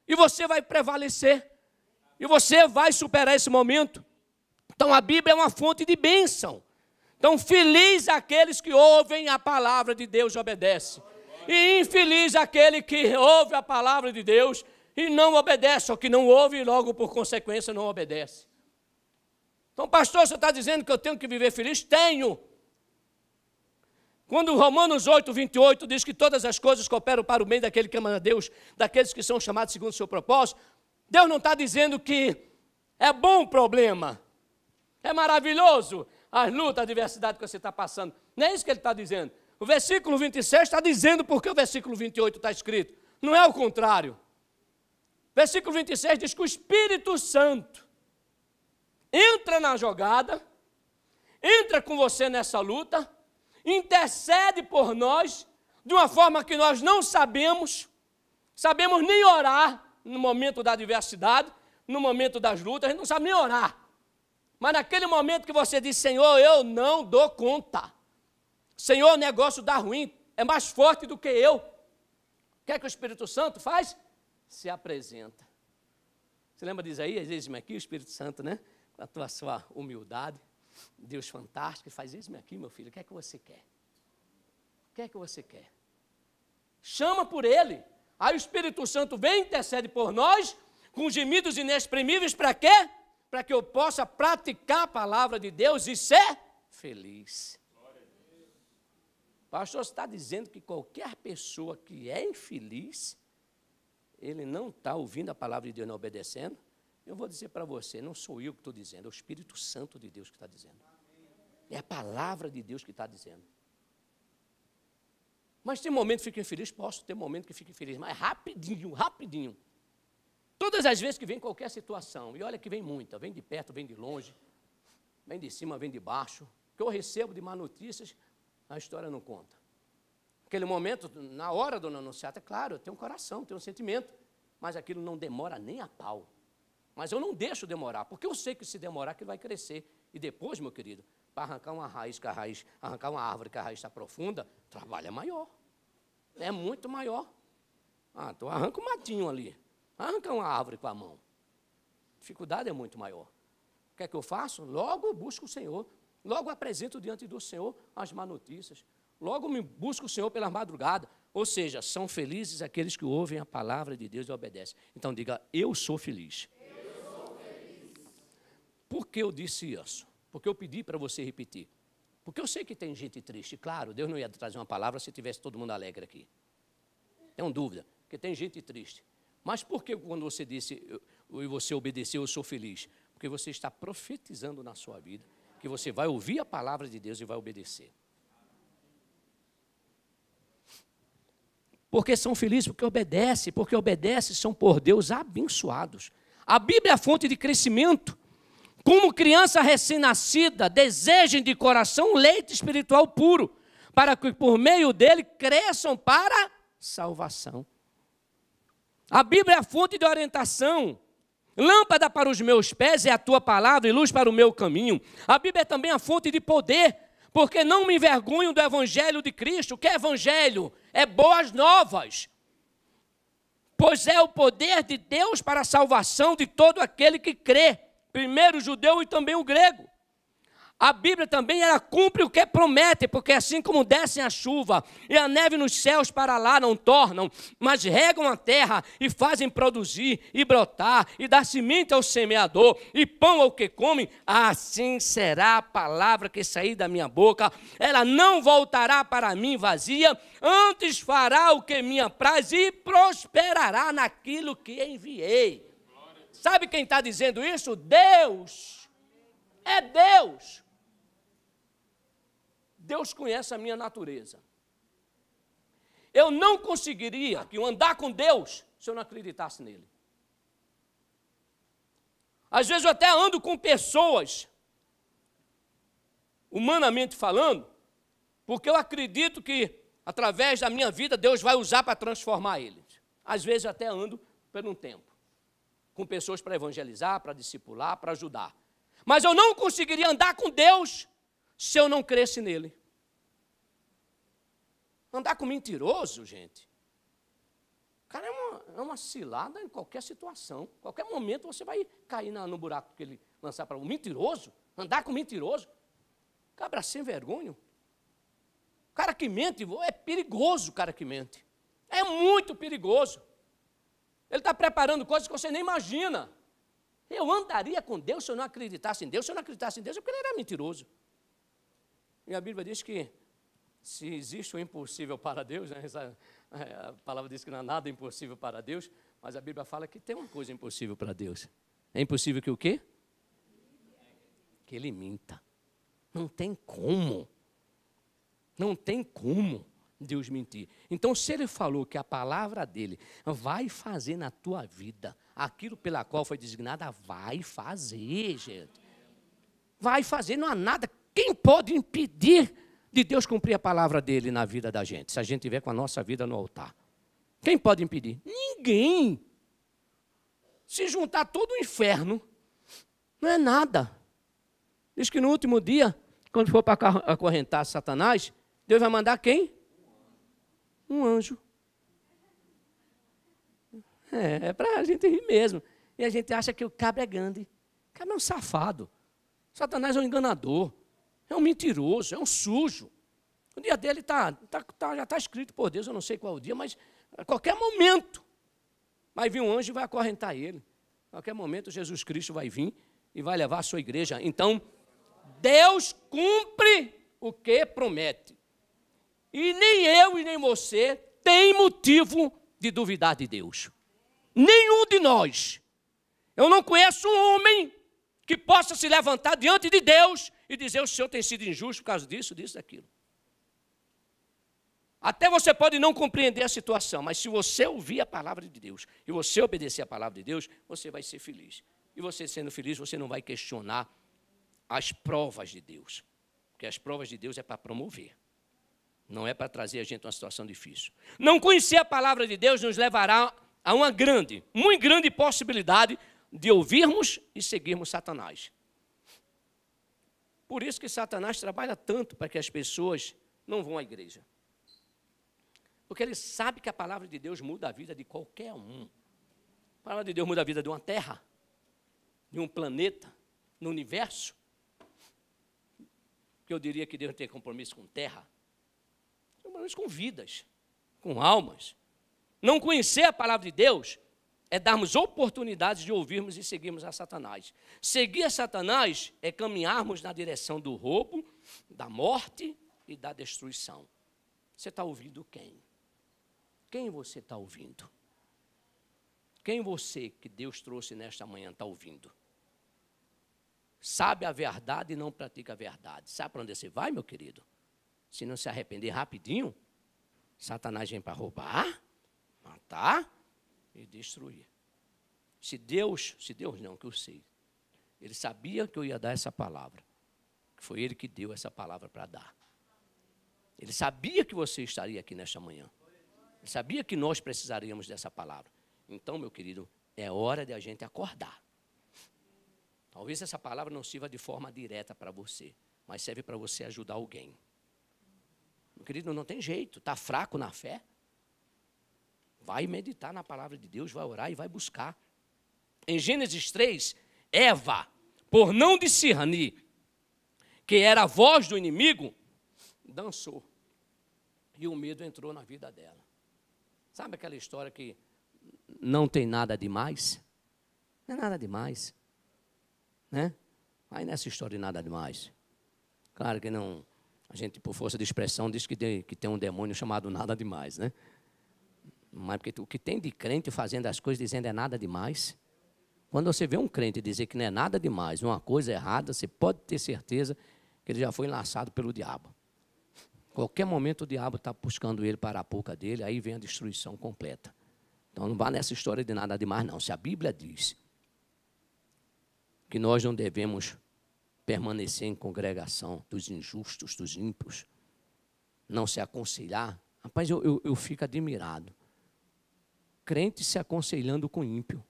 e você vai prevalecer, e você vai superar esse momento. Então, a Bíblia é uma fonte de bênção. Então, feliz aqueles que ouvem a palavra de Deus e obedecem. E infeliz aquele que ouve a palavra de Deus e não obedece, ou que não ouve e logo, por consequência, não obedece. Então, pastor, você está dizendo que eu tenho que viver feliz? Tenho. Quando Romanos 8, 28 diz que todas as coisas cooperam para o bem daquele que ama a Deus, daqueles que são chamados segundo o seu propósito, Deus não está dizendo que é bom o problema, é maravilhoso as lutas, a adversidade que você está passando. Não é isso que ele está dizendo. O versículo 26 está dizendo porque o versículo 28 está escrito. Não é o contrário. Versículo 26 diz que o Espírito Santo entra na jogada, entra com você nessa luta, intercede por nós, de uma forma que nós não sabemos nem orar no momento da adversidade, no momento das lutas, a gente não sabe nem orar. Mas naquele momento que você diz, Senhor, eu não dou conta. Senhor, o negócio dá ruim, é mais forte do que eu. O que é que o Espírito Santo faz? Se apresenta. Você lembra de Isaías? Eis-me aqui, o Espírito Santo, né? Com a tua sua humildade. Deus fantástico, faz eis-me aqui, meu filho. O que é que você quer? O que é que você quer? Chama por ele. Aí o Espírito Santo vem e intercede por nós, com gemidos inexprimíveis, para quê? Para que eu possa praticar a palavra de Deus e ser feliz. Pastor, você está dizendo que qualquer pessoa que é infeliz, ele não está ouvindo a palavra de Deus, não obedecendo? Eu vou dizer para você, não sou eu que estou dizendo, é o Espírito Santo de Deus que está dizendo. É a palavra de Deus que está dizendo. Mas tem momento que fico infeliz? Posso ter momento que fico infeliz, mas rapidinho. Todas as vezes que vem qualquer situação, e olha que vem muita, vem de perto, vem de longe, vem de cima, vem de baixo. O que eu recebo de má notícias, a história não conta. Aquele momento, na hora do anunciado, é claro, eu tenho um coração, tenho um sentimento, mas aquilo não demora nem a pau. Mas eu não deixo demorar, porque eu sei que se demorar, aquilo vai crescer. E depois, meu querido, para arrancar uma raiz, arrancar uma árvore que a raiz está profunda, o trabalho é maior. É muito maior. Então arranca um matinho ali. Arranca uma árvore com a mão. A dificuldade é muito maior. O que é que eu faço? Logo eu busco o Senhor. Logo apresento diante do Senhor as má notícias. Logo me busco o Senhor pela madrugada. Ou seja, são felizes aqueles que ouvem a palavra de Deus e obedecem. Então diga, eu sou feliz. Eu sou feliz. Por que eu disse isso? Porque eu pedi para você repetir. Porque eu sei que tem gente triste. Claro, Deus não ia trazer uma palavra se tivesse todo mundo alegre aqui. Tenho dúvida, porque tem gente triste. Mas por que quando você disse e você obedeceu, eu sou feliz? Porque você está profetizando na sua vida que você vai ouvir a palavra de Deus e vai obedecer. Porque são felizes, porque obedecem, são por Deus abençoados. A Bíblia é a fonte de crescimento. Como criança recém-nascida, desejem de coração leite espiritual puro, para que por meio dele cresçam para salvação. A Bíblia é a fonte de orientação. Lâmpada para os meus pés é a tua palavra e luz para o meu caminho. A Bíblia é também a fonte de poder, porque não me envergonho do evangelho de Cristo. O que é evangelho? É boas novas. Pois é o poder de Deus para a salvação de todo aquele que crê. Primeiro o judeu e também o grego. A Bíblia também ela cumpre o que promete, porque assim como descem a chuva e a neve nos céus para lá não tornam, mas regam a terra e fazem produzir e brotar e dar semente ao semeador e pão ao que come, assim será a palavra que sair da minha boca. Ela não voltará para mim vazia, antes fará o que me apraz e prosperará naquilo que enviei. Sabe quem está dizendo isso? Deus. É Deus. Deus conhece a minha natureza. Eu não conseguiria andar com Deus se eu não acreditasse nele. Às vezes eu até ando com pessoas, humanamente falando, porque eu acredito que através da minha vida Deus vai usar para transformar eles. Às vezes eu até ando por um tempo, com pessoas para evangelizar, para discipular, para ajudar. Mas eu não conseguiria andar com Deus se eu não cresce nele. Andar com mentiroso, gente, cara, é uma cilada em qualquer situação. Qualquer momento você vai cair no buraco que ele lançar para um mentiroso. Andar com mentiroso. Cabra sem vergonha. O cara que mente, é perigoso o cara que mente. É muito perigoso. Ele está preparando coisas que você nem imagina. Eu andaria com Deus se eu não acreditasse em Deus. Se eu não acreditasse em Deus, é porque ele era mentiroso. E a Bíblia diz que se existe o impossível para Deus, né? A palavra diz que não há nada impossível para Deus, mas a Bíblia fala que tem uma coisa impossível para Deus. É impossível que o quê? Que ele minta. Não tem como. Não tem como Deus mentir. Então, se ele falou que a palavra dele vai fazer na tua vida aquilo pela qual foi designada, vai fazer, gente. Vai fazer, não há nada. Quem pode impedir de Deus cumprir a palavra dele na vida da gente, se a gente estiver com a nossa vida no altar? Quem pode impedir? Ninguém. Se juntar todo o inferno, não é nada. Diz que no último dia, quando for para acorrentar Satanás, Deus vai mandar quem? Um anjo. É para a gente rir mesmo. E a gente acha que o cabra é grande. O cabra é um safado. Satanás é um enganador. É um mentiroso, é um sujo. O dia dele já está escrito por Deus, eu não sei qual é o dia, mas a qualquer momento vai vir um anjo e vai acorrentar ele. A qualquer momento Jesus Cristo vai vir e vai levar a sua igreja. Então, Deus cumpre o que promete. E nem eu e nem você tem motivo de duvidar de Deus. Nenhum de nós. Eu não conheço um homem que possa se levantar diante de Deus e dizer: o Senhor tem sido injusto por causa disso, disso, daquilo. Até você pode não compreender a situação, mas se você ouvir a palavra de Deus e você obedecer a palavra de Deus, você vai ser feliz. E você sendo feliz, você não vai questionar as provas de Deus. Porque as provas de Deus é para promover. Não é para trazer a gente a uma situação difícil. Não conhecer a palavra de Deus nos levará a uma grande, muito grande possibilidade de ouvirmos e seguirmos Satanás. Por isso que Satanás trabalha tanto para que as pessoas não vão à igreja. Porque ele sabe que a palavra de Deus muda a vida de qualquer um. A palavra de Deus muda a vida de uma terra, de um planeta, no universo. Que eu diria que Deus não tem compromisso com terra. Tem compromisso com vidas, com almas. Não conhecer a palavra de Deus é darmos oportunidades de ouvirmos e seguirmos a Satanás. Seguir a Satanás é caminharmos na direção do roubo, da morte e da destruição. Você está ouvindo quem? Quem você está ouvindo? Quem você que Deus trouxe nesta manhã está ouvindo? Sabe a verdade e não pratica a verdade. Sabe para onde você vai, meu querido? Se não se arrepender rapidinho, Satanás vem para roubar, matar e destruir. Se Deus não, que eu sei, Ele sabia que eu ia dar essa palavra. Foi Ele que deu essa palavra para dar. Ele sabia que você estaria aqui nesta manhã. Ele sabia que nós precisaríamos dessa palavra. Então, meu querido, é hora de a gente acordar. Talvez essa palavra não sirva de forma direta para você, mas serve para você ajudar alguém. Meu querido, não tem jeito, está fraco na fé? Vai meditar na palavra de Deus, vai orar e vai buscar. Em Gênesis 3, Eva, por não discernir que era a voz do inimigo, dançou. E o medo entrou na vida dela. Sabe aquela história que não tem nada demais? Não é nada demais. Né? Aí nessa história de nada demais. Claro que não, a gente por força de expressão diz que tem um demônio chamado nada demais, né? Mas porque o que tem de crente fazendo as coisas dizendo é nada demais. Quando você vê um crente dizer que não é nada demais, uma coisa errada, você pode ter certeza que ele já foi enlaçado pelo diabo. Qualquer momento o diabo está buscando ele para a boca dele, aí vem a destruição completa. Então não vá nessa história de nada demais não. Se a Bíblia diz que nós não devemos permanecer em congregação dos injustos, dos ímpios, não se aconselhar, rapaz, eu fico admirado. Crente se aconselhando com ímpio.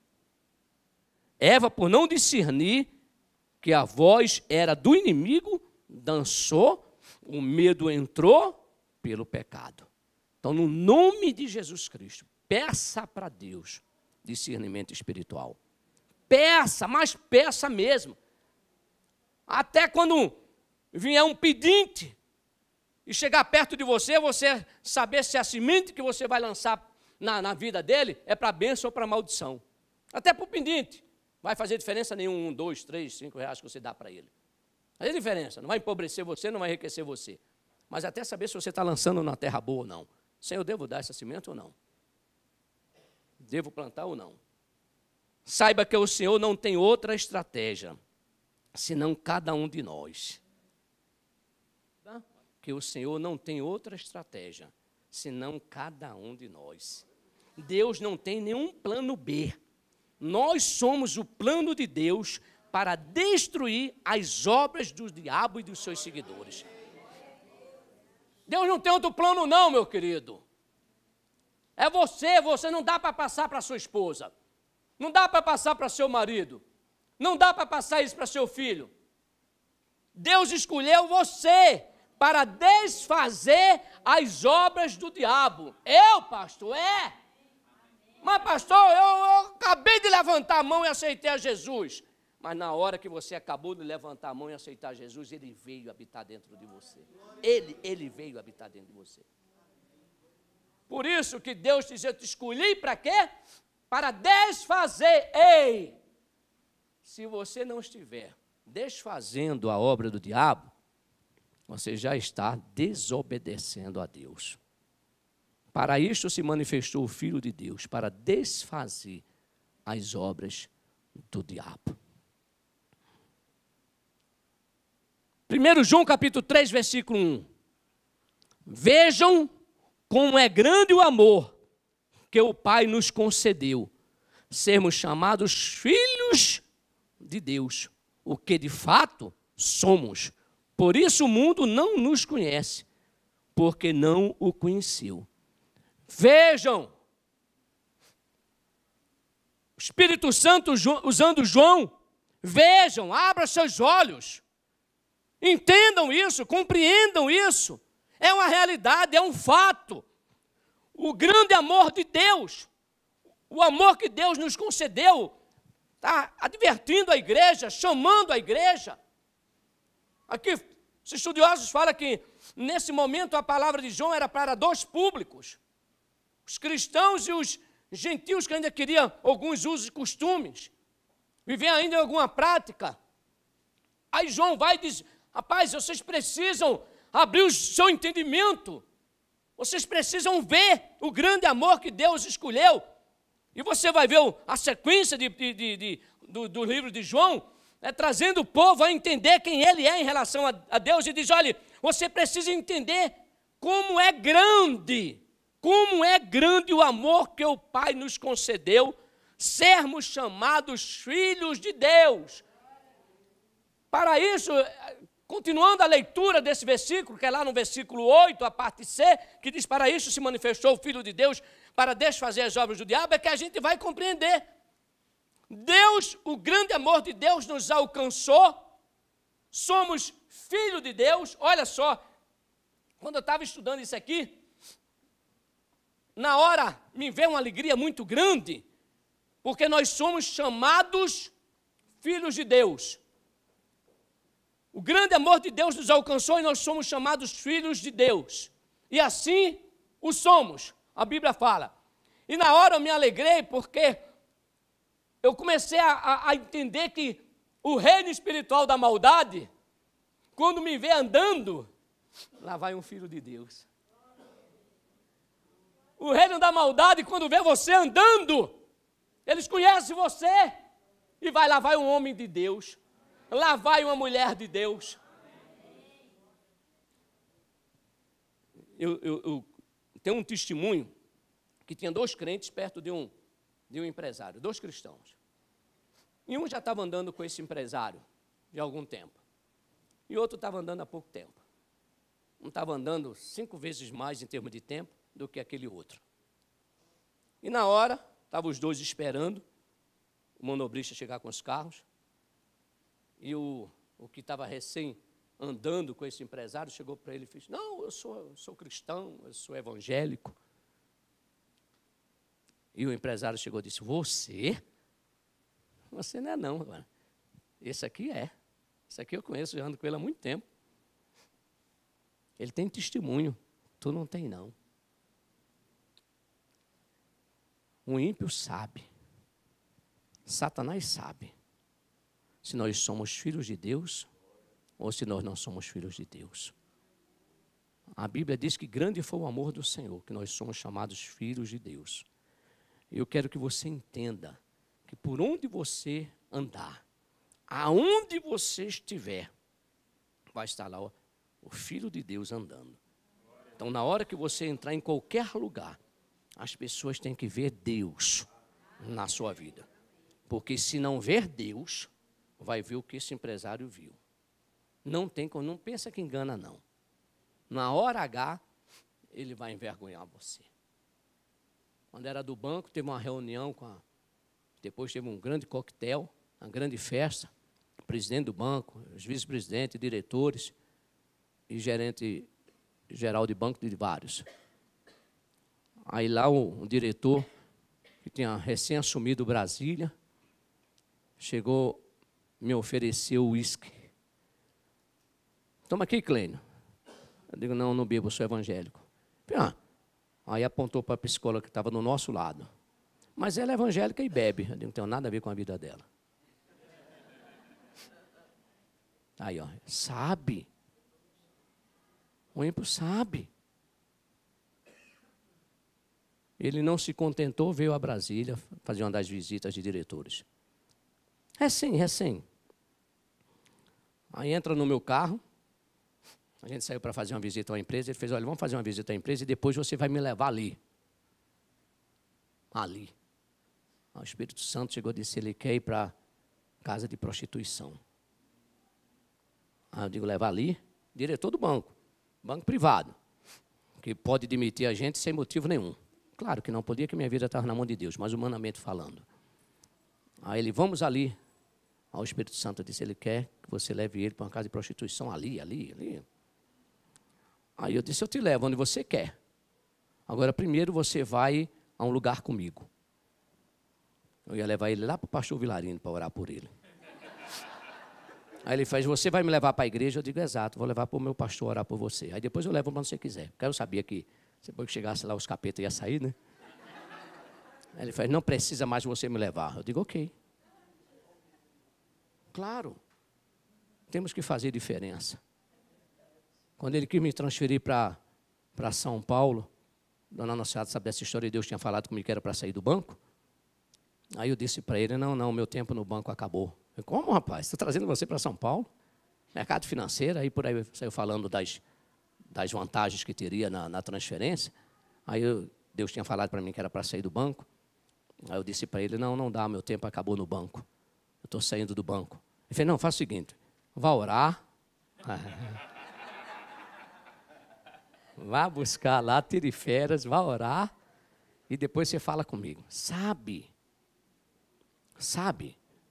Eva, por não discernir que a voz era do inimigo, dançou, o medo entrou pelo pecado. Então, no nome de Jesus Cristo, peça para Deus discernimento espiritual. Peça, mas peça mesmo. Até quando vier um pedinte e chegar perto de você, você saber se a semente que você vai lançar na vida dele é para bênção ou para maldição. Até para o pedinte. Vai fazer diferença nenhuma, 1, 2, 3, 5 reais que você dá para ele. Faz diferença, não vai empobrecer você, não vai enriquecer você. Mas até saber se você está lançando na terra boa ou não. Senhor, eu devo dar essa semente ou não? Devo plantar ou não? Saiba que o Senhor não tem outra estratégia, senão cada um de nós. Que o Senhor não tem outra estratégia, senão cada um de nós. Deus não tem nenhum plano B. Nós somos o plano de Deus para destruir as obras do diabo e dos seus seguidores. Deus não tem outro plano não, meu querido. É você não dá para passar para sua esposa. Não dá para passar para seu marido. Não dá para passar isso para seu filho. Deus escolheu você para desfazer as obras do diabo. Eu, pastor, Mas, pastor, eu acabei de levantar a mão e aceitei a Jesus. Mas na hora que você acabou de levantar a mão e aceitar Jesus, Ele veio habitar dentro de você. Ele veio habitar dentro de você. Por isso que Deus disse, eu te escolhi para quê? Para desfazer. Ei! Se você não estiver desfazendo a obra do diabo, você já está desobedecendo a Deus. Para isto se manifestou o Filho de Deus, para desfazer as obras do diabo. 1 João capítulo 3, versículo 1. Vejam como é grande o amor que o Pai nos concedeu, sermos chamados filhos de Deus, o que de fato somos. Por isso o mundo não nos conhece, porque não o conheceu. Vejam, o Espírito Santo usando João, vejam, abra seus olhos, entendam isso, compreendam isso. É uma realidade, é um fato. O grande amor de Deus, o amor que Deus nos concedeu, está advertindo a igreja, chamando a igreja. Aqui, os estudiosos falam que, nesse momento, a palavra de João era para dois públicos. Os cristãos e os gentios que ainda queriam alguns usos e costumes, viver ainda em alguma prática. Aí João vai e diz, rapaz, vocês precisam abrir o seu entendimento, vocês precisam ver o grande amor que Deus escolheu. E você vai ver a sequência do livro de João, trazendo o povo a entender quem ele é em relação a Deus, e diz, olha, você precisa entender como é grande o amor que o Pai nos concedeu, sermos chamados filhos de Deus. Para isso, continuando a leitura desse versículo, que é lá no versículo 8, a parte C, que diz, para isso se manifestou o Filho de Deus, para desfazer as obras do diabo, é que a gente vai compreender. Deus, o grande amor de Deus nos alcançou, somos filhos de Deus. Olha só, quando eu estava estudando isso aqui, na hora me veio uma alegria muito grande, porque nós somos chamados filhos de Deus. O grande amor de Deus nos alcançou e nós somos chamados filhos de Deus. E assim o somos, a Bíblia fala. E na hora eu me alegrei porque eu comecei a entender que o reino espiritual da maldade, quando me vê andando, lá vai um filho de Deus. O reino da maldade, quando vê você andando, eles conhecem você, e lá vai um homem de Deus, lá vai uma mulher de Deus. Eu tenho um testemunho que tinha dois crentes perto de um empresário, dois cristãos. E um já estava andando com esse empresário de algum tempo, e outro estava andando há pouco tempo. Um estava andando 5 vezes mais em termos de tempo do que aquele outro. E na hora, estavam os dois esperando o manobrista chegar com os carros, e o que estava recém andando com esse empresário chegou para ele e disse, não, eu sou cristão, eu sou evangélico. E o empresário chegou e disse, você? Você não é não, agora. Esse aqui é. Esse aqui eu conheço, já ando com ele há muito tempo. Ele tem testemunho, tu não tem não. O ímpio sabe, Satanás sabe, se nós somos filhos de Deus ou se nós não somos filhos de Deus. A Bíblia diz que grande foi o amor do Senhor, que nós somos chamados filhos de Deus. Eu quero que você entenda que por onde você andar, aonde você estiver, vai estar lá o Filho de Deus andando. Então, na hora que você entrar em qualquer lugar, as pessoas têm que ver Deus na sua vida. Porque se não ver Deus, vai ver o que esse empresário viu. Não pensa que engana, não. Na hora H, ele vai envergonhar você. Quando era do banco, teve uma reunião depois teve um grande coquetel, uma grande festa. O presidente do banco, os vice-presidentes, diretores e gerente geral de banco de vários. Aí lá o diretor, que tinha recém assumido Brasília, chegou, me ofereceu uísque. Toma aqui, Clênio. Eu digo, não bebo, eu sou evangélico. Aí apontou para a psicóloga que estava do nosso lado. Mas ela é evangélica e bebe. Eu digo, não tem nada a ver com a vida dela. Aí, ó, sabe. O ímpio sabe. Ele não se contentou, veio a Brasília fazer uma das visitas de diretores. Recém. Aí entra no meu carro, a gente saiu para fazer uma visita a uma empresa, ele fez, olha, vamos fazer uma visita à empresa e depois você vai me levar ali. Ali. O Espírito Santo chegou e disse, ele quer ir para casa de prostituição. Aí eu digo, levar ali, diretor do banco privado, que pode demitir a gente sem motivo nenhum. Claro que não podia, que minha vida estava na mão de Deus, mas humanamente falando. Aí ele, vamos ali. Aí o Espírito Santo disse, ele quer que você leve ele para uma casa de prostituição ali. Aí eu disse, eu te levo onde você quer. Agora, primeiro você vai a um lugar comigo. Eu ia levar ele lá para o pastor Vilarino para orar por ele. Aí ele faz, você vai me levar para a igreja? Eu digo, exato, vou levar para o meu pastor orar por você. Aí depois eu levo para onde você quiser. Porque eu sabia que depois que chegasse lá os capetas iam sair, né? Aí ele faz, não precisa mais você me levar. Eu digo, ok. Claro, temos que fazer diferença. Quando ele quis me transferir para São Paulo, dona Anunciada sabe dessa história, e Deus tinha falado comigo que era para sair do banco. Aí eu disse para ele, não, meu tempo no banco acabou. Eu, como, rapaz? Estou trazendo você para São Paulo? Mercado financeiro, aí por aí saiu falando das vantagens que teria na transferência. Aí Deus tinha falado para mim que era para sair do banco. Aí eu disse para ele, não dá, meu tempo acabou no banco. Eu estou saindo do banco. Ele falou, não, faz o seguinte, vá orar. Vá buscar lá, tire férias, vá orar. E depois você fala comigo. Sabe?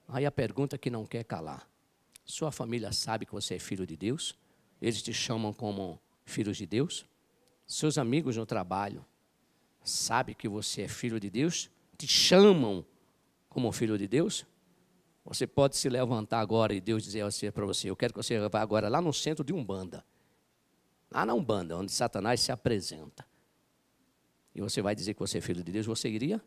Aí a pergunta que não quer calar. Sua família sabe que você é filho de Deus? Eles te chamam como filhos de Deus? Seus amigos no trabalho sabem que você é filho de Deus? Te chamam como filho de Deus? Você pode se levantar agora e Deus dizer para você, eu quero que você vá agora lá no centro de Umbanda. Lá na Umbanda, onde Satanás se apresenta. E você vai dizer que você é filho de Deus, você iria?